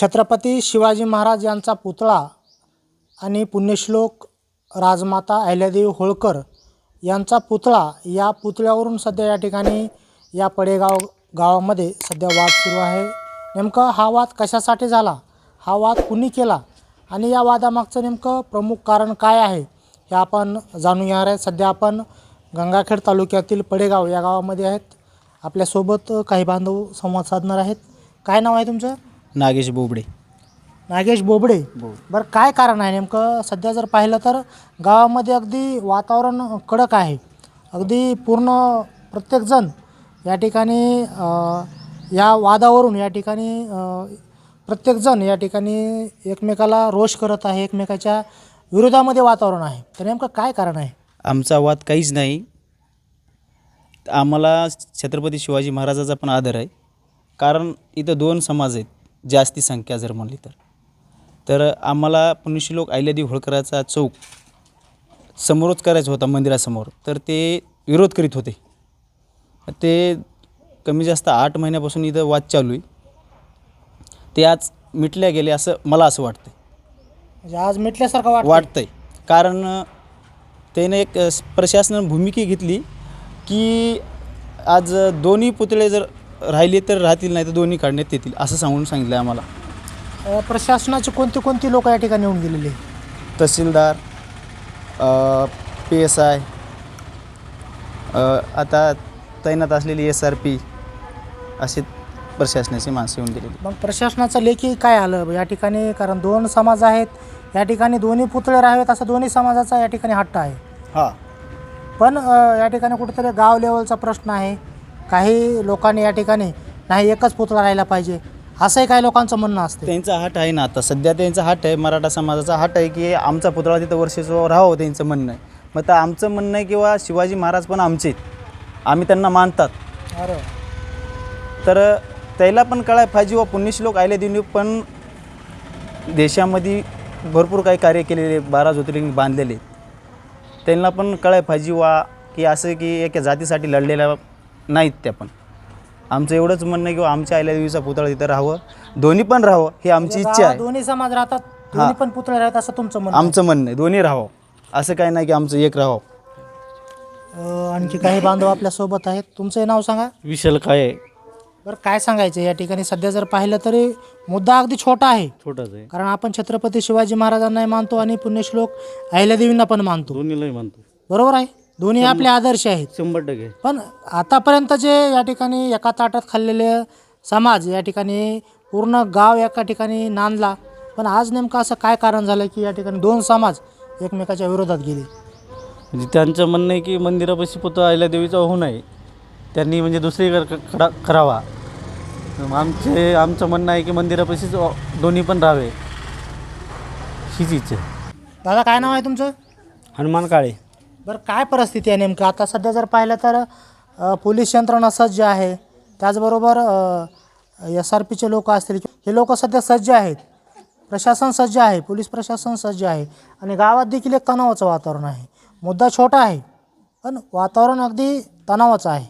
छत्रपती शिवाजी महाराज यांचा पुतळा आणि पुण्यश्लोक राजमाता अहिल्यादेवी होळकर यांचा पुतळा, या पुतळ्यावरून सध्या या ठिकाणी या पडेगाव गावामध्ये सध्या वाद सुरू आहे. नेमकं हा वाद कशासाठी झाला, हा वाद कुणी केला आणि या वादामागचं नेमकं प्रमुख कारण काय आहे हे आपण जाणून घेणार आहे. सध्या आपण गंगाखेड तालुक्यातील पडेगाव या गावामध्ये आहेत. आपल्यासोबत काही बांधव संवाद साधणार आहेत. काय नाव आहे तुमचं? नागेश बोबडे. नागेश बोबडे. बरं, काय कारण आहे नेमकं? सध्या जर पाहिलं तर गावामध्ये अगदी वातावरण कडक आहे. अगदी पूर्ण प्रत्येकजण या ठिकाणी या वादावरून या ठिकाणी प्रत्येकजण या ठिकाणी एकमेकाला रोष करत आहे, एकमेकाच्या विरोधामध्ये वातावरण आहे. तर नेमकं काय कारण आहे? आमचा वाद काहीच नाही. आम्हाला छत्रपती शिवाजी महाराजाचा पण आदर आहे. कारण इथं दोन समाज आहेत, जास्ती संख्या जर म्हणली तर आम्हाला पुण्यश्लोक अहिल्यादेवी होळकराचा चौक समोरच करायचा होता मंदिरासमोर, तर ते विरोध करीत होते. ते कमी जास्त 8 महिन्यापासून इथं वाद चालू आहे. ते आज मिटल्या गेले असं मला असं वाटतं. म्हणजे आज मिटल्यासारखं वाटतंय. कारण त्याने एक प्रशासनाने भूमिका घेतली की आज दोन्ही पुतळे जर राहिले तर राहतील, नाही तर दोन्ही काढण्यात येतील असं सांगितलं आहे आम्हाला. प्रशासनाचे कोणती लोक या ठिकाणी येऊन गेलेले? तहसीलदार, PSI, आता तैनात असलेली SRP असे प्रशासनाची माणसं येऊन गेलेली. मग प्रशासनाचं लेखी काय आलं या ठिकाणी? कारण दोन समाज आहेत या ठिकाणी, दोन्ही पुतळे राहावेत असं दोन्ही समाजाचा या ठिकाणी हट्ट आहे. हां, पण या ठिकाणी कुठेतरी गाव लेवलचा प्रश्न आहे. काही लोकांनी या ठिकाणी नाही एकच पुतळा राहिला पाहिजे असंही काही लोकांचं म्हणणं असते. त्यांचा हट आहे ना, आता सध्या त्यांचा हट आहे, मराठा समाजाचा हट आहे की आमचा पुतळा तिथं वर्षाचं राहावं, त्यांचं म्हणणं आहे. मग तर आमचं म्हणणं आहे किंवा शिवाजी महाराज पण आमचे आहेत, आम्ही त्यांना मानतात. अरे, तर त्याला पण कळायला पाहिजे व पुण्यश्लोक अहिल्यादेवींनी पण देशामध्ये भरपूर काही कार्य केलेले, 12 ज्योतिर्लिंग बांधलेले. त्यांना पण कळायला पाहिजे वा की असं की एका जातीसाठी लढलेल्या नाहीत त्या. पण आमचं एवढंच म्हणणं आहे की आमच्या अहिल्यादेवीचा पुतळा तिथं राहावं, दोन्ही पण राहावं ही आमची इच्छा आहे. दोन्ही समाज राहतात, दोन्ही पण पुतळे राहतात असं तुमचं म्हणणं? आमचं म्हणणं आहे दोन्ही राहावं, असं काही नाही की आमचं एक राहावं. आणखी काही बांधव आपल्यासोबत आहेत. तुमचं नाव सांगा. विशाल काय? बरं, काय सांगायचं या ठिकाणी? सध्या जर पाहिलं तरी मुद्दा अगदी छोटा आहे. छोटाच आहे. कारण आपण छत्रपती शिवाजी महाराजांनाही मानतो आणि पुण्यश्लोक अहिल्यादेवींना पण मानतो. दोन्हीलाही मानतो. बरोबर आहे, दोन्ही आपले आदर्श आहेत. 100%. पण आतापर्यंत जे या ठिकाणी एका ताटात खाल्लेले समाज या ठिकाणी पूर्ण गाव एका ठिकाणी नांदला, पण आज नेमकं असं काय कारण झालं की या ठिकाणी दोन समाज एकमेकाच्या विरोधात गेले? म्हणजे त्यांचं म्हणणं आहे की मंदिरापाशी पुतळा अहिल्यादेवीचा होऊ नये, त्यांनी म्हणजे दुसरीकडे करावा. आमचं म्हणणं आहे की मंदिरापाशीच दोन्ही पण राहावे, हीच इच्छा आहे. दादा, काय नाव आहे तुमचं? हनुमान काळे. बरं, काय परिस्थिती आहे नेमकं आता सध्या जर पाहिलं तर? पोलीस यंत्रणा सज्ज आहे, त्याचबरोबर SRPचे लोक असतील, हे लोक सध्या सज्ज आहेत, प्रशासन सज्ज आहे, पोलीस प्रशासन सज्ज आहे आणि गावात देखील एक तणावाचं वातावरण आहे. मुद्दा छोटा आहे पण वातावरण अगदी तणावाचं आहे.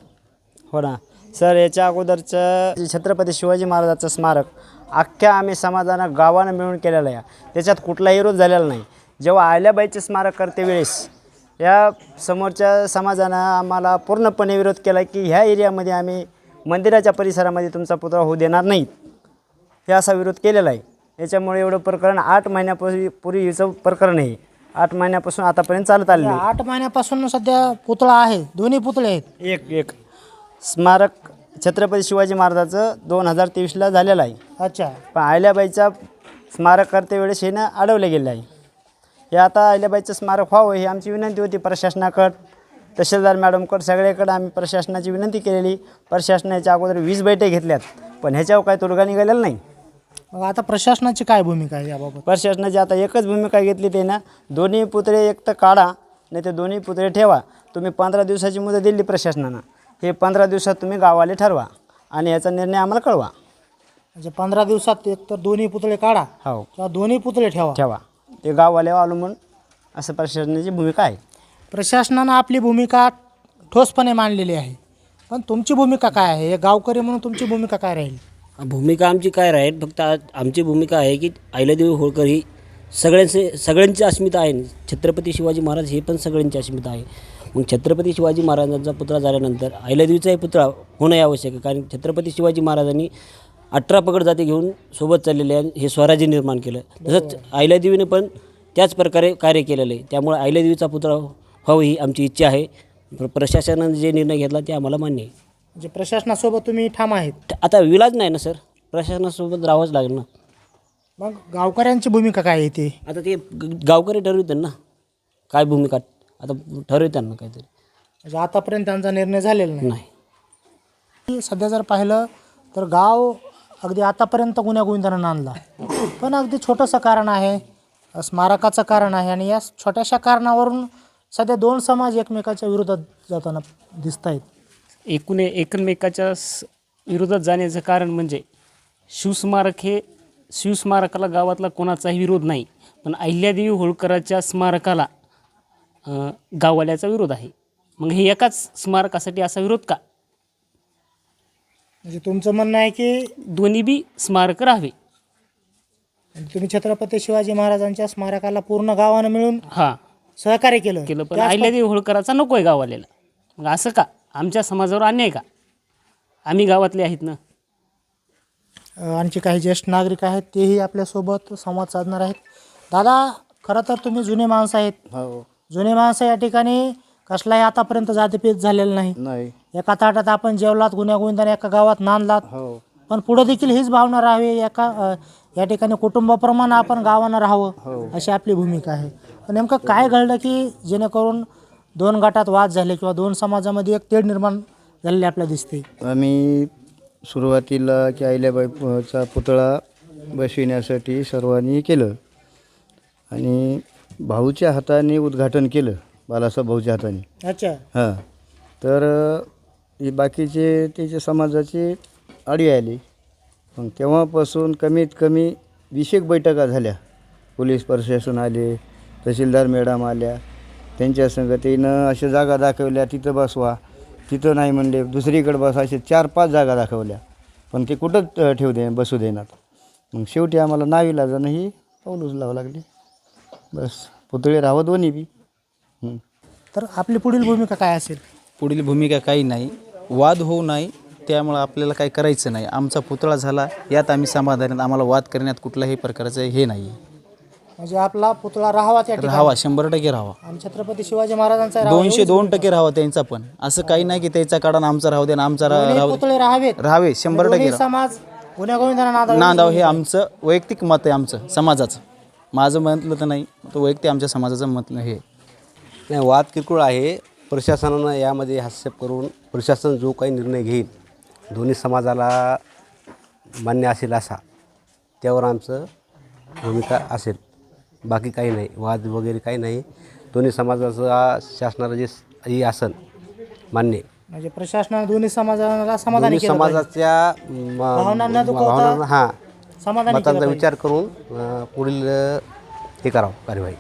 हो ना सर, याच्या अगोदरचं छत्रपती शिवाजी महाराजाचं स्मारक अख्ख्या आम्ही समाजानं गावानं मिळून केलेलं आहे. त्याच्यात कुठलाही विरोध झालेला नाही. जेव्हा अहिल्याबाईचे स्मारक करते वेळेस या समोरच्या समाजानं आम्हाला पूर्णपणे विरोध केला की ह्या एरियामध्ये आम्ही मंदिराच्या परिसरामध्ये तुमचा पुतळा होऊ देणार नाहीत, हे असा विरोध केलेला आहे. याच्यामुळे एवढं प्रकरण 8 महिन्यापूर्वीचं प्रकरण आहे. 8 महिन्यापासून आतापर्यंत चालत आलेलं आहे. 8 महिन्यापासून सध्या पुतळा आहे, दोन्ही पुतळे आहेत. एक स्मारक छत्रपती शिवाजी महाराजाचं 2023ला झालेलं आहे. अच्छा. पण अहिल्याबाईचा स्मारक करते वेळेस हे ना अडवलं गेलं आहे. हे आता अहिल्याबाईचं स्मारक व्हावं ही आमची विनंती होती प्रशासनाकडं, तहसीलदार मॅडमकडं, सगळ्याकडं आम्ही प्रशासनाची विनंती केलेली. प्रशासनाच्या अगोदर 20 बैठक घेतल्यात, पण ह्याच्यावर काही तोडगा निघालेला नाही. मग आता प्रशासनाची काय भूमिका आहे याबाबत? प्रशासनाची आता एकच भूमिका घेतली ते ना, दोन्ही पुतळे एक तर काढा नाही तर दोन्ही पुतळे ठेवा. तुम्ही 15 दिवसाची मुदत दिली प्रशासनानं, हे 15 दिवसात तुम्ही गावाले ठरवा आणि याचा निर्णय आम्हाला कळवा. म्हणजे 15 दिवसात एक तर दोन्ही पुतळे काढा हो किंवा दोन्ही पुतळे ठेवा. ते गाववाल्यावर अवलंबून असं प्रशासनाची भूमिका आहे. प्रशासनानं आपली भूमिका ठोसपणे मांडलेली आहे, पण तुमची भूमिका काय आहे? एक गावकरी म्हणून तुमची भूमिका काय राहील? भूमिका आमची काय राहील, फक्त आमची भूमिका आहे की अहिल्यादेवी होळकर ही सगळ्यांची अस्मिता आहे. छत्रपती शिवाजी महाराज हे पण सगळ्यांची अस्मिता आहे. मग छत्रपती शिवाजी महाराजांचा पुतळा झाल्यानंतर अहिल्यादेवीचाही पुतळा होणं आवश्यक आहे. कारण छत्रपती शिवाजी महाराजांनी 18 पगड जाती घेऊन सोबत चाललेले आहे, हे स्वराज्य निर्माण केलं. तसंच अहिल्यादेवीने पण त्याच प्रकारे कार्य केलेलं आहे. त्यामुळे अहिल्यादेवीचा पुतळा व्हावं ही आमची इच्छा आहे. प्रशासनाने जे निर्णय घेतला ते आम्हाला मान्य आहे. म्हणजे प्रशासनासोबत तुम्ही ठाम आहेत. आता विलाज नाही ना सर, प्रशासनासोबत राहावंच लागेल ना. मग गावकऱ्यांची भूमिका काय येते? आता ते गावकरी ठरवतात ना काय भूमिका, आता ठरवतात ना काहीतरी. म्हणजे आतापर्यंत त्यांचा निर्णय झालेला नाही. सध्या जर पाहिलं तर गाव अगदी आतापर्यंत गुण्यागोविंदानं नांदला, पण अगदी छोटंसं कारण आहे, स्मारकाचं कारण आहे, आणि या छोट्याशा कारणावरून सध्या दोन समाज एकमेकाच्या विरोधात जाताना दिसत आहेत. एकमेकाच्या विरोधात जाण्याचं कारण म्हणजे शिवस्मारकाला गावातला कोणाचाही विरोध नाही, पण अहिल्यादेवी होळकराच्या स्मारकाला गाववाल्याचा विरोध आहे. मग हे एकाच स्मारकासाठी असा विरोध का? म्हणजे तुमचं म्हणणं आहे की दोन्ही बी स्मारक राहावे. तुम्ही छत्रपती शिवाजी महाराजांच्या स्मारकाला पूर्ण गावानं मिळून सहकार्य केलं, पण अहिल्यादेवी होळकराचा नको आहे गाववाल्याला. मग असं का? आमच्या समाजावर अन्याय का? आम्ही गावातले आहेत ना. आणखी काही ज्येष्ठ नागरिक आहेत, तेही आपल्यासोबत संवाद साधणार आहेत. दादा, खरं तर तुम्ही जुने माणसं आहेत. जुने माणसं या ठिकाणी कसलाही आतापर्यंत जातीभेद झालेला नाही. एका ताटात आपण जेवलात, गुण्यागोविंदाने एका गावात नांदलात, पण पुढे देखील हीच भावना राहावी. या ठिकाणी कुटुंबाप्रमाणे आपण गावानं राहावं, अशी आपली भूमिका आहे. पण नेमकं काय घडलं की जेणेकरून दोन गटात वाद झाले किंवा दोन समाजामध्ये एक तेढ निर्माण झालेली आपल्याला दिसते? आम्ही सुरुवातीला की अहिल्याबाईचा पुतळा बसविण्यासाठी सर्वांनी केलं आणि भाऊच्या हाताने उद्घाटन केलं, बालासाहेब भाऊच्या हाताने. अच्छा. हां, तर ही बाकीचे त्याच्या समाजाची आडी आली. मग तेव्हापासून कमीत कमी 20 बैठका झाल्या. पोलीस प्रशासन आले, तहसीलदार मॅडम आल्या, त्यांच्या संगतीनं अशा जागा दाखवल्या, तिथं बसवा, तिथं नाही म्हणले दुसरीकडे बस, असे 4-5 जागा दाखवल्या, पण ते कुठं बसू देणार. मग शेवटी आम्हाला नाईलाजानं ही पाऊल उचलावं लागली. बस, पुतळे राहावं दोन्ही बी. तर आपली पुढील भूमिका काय असेल? पुढील भूमिका काही नाही, वाद होऊ नाही, त्यामुळं आपल्याला काही करायचं नाही. आमचा पुतळा झाला यात आम्ही समाधानी, आम्हाला वाद करण्यात कुठल्याही प्रकारचं हे नाही. म्हणजे आपला पुतळा राहावा, त्या ठिकाणी राहावा, 100% राहावा. आणि छत्रपती शिवाजी महाराजांचा राहावा, 202% राहावा त्यांचा. पण असं काही नाही की त्याचा काढून आमचा राहू दे आणि आमचा राहू पुतळे राहावेत. राहावे, 100% समाज गुण्यागोविंदानं नांदाव हे आमचं वैयक्तिक मत आहे, आमचं समाजाचं. माझं म्हटलं तर नाही, तो वैयक्तिक आमच्या समाजाचं मत हे नाही. वाद किरकोळ आहे. प्रशासनानं यामध्ये हस्तक्षेप करून प्रशासन जो काही निर्णय घेईल दोन्ही समाजाला मान्य असेल असा, त्यावर आमचं भूमिका असेल. बाकी काही नाही, वाद वगैरे काही नाही. दोन्ही समाजाचा शासनाला जे ही असेल मान्य, म्हणजे प्रशासनाने दोन्ही समाजाला समाधानी केलं पाहिजे. समाजाच्या भावना न दुखवता हां समाधानी केलं मतांचा पाहिजे. विचार करून पुढील हे करावं कार्यवाही.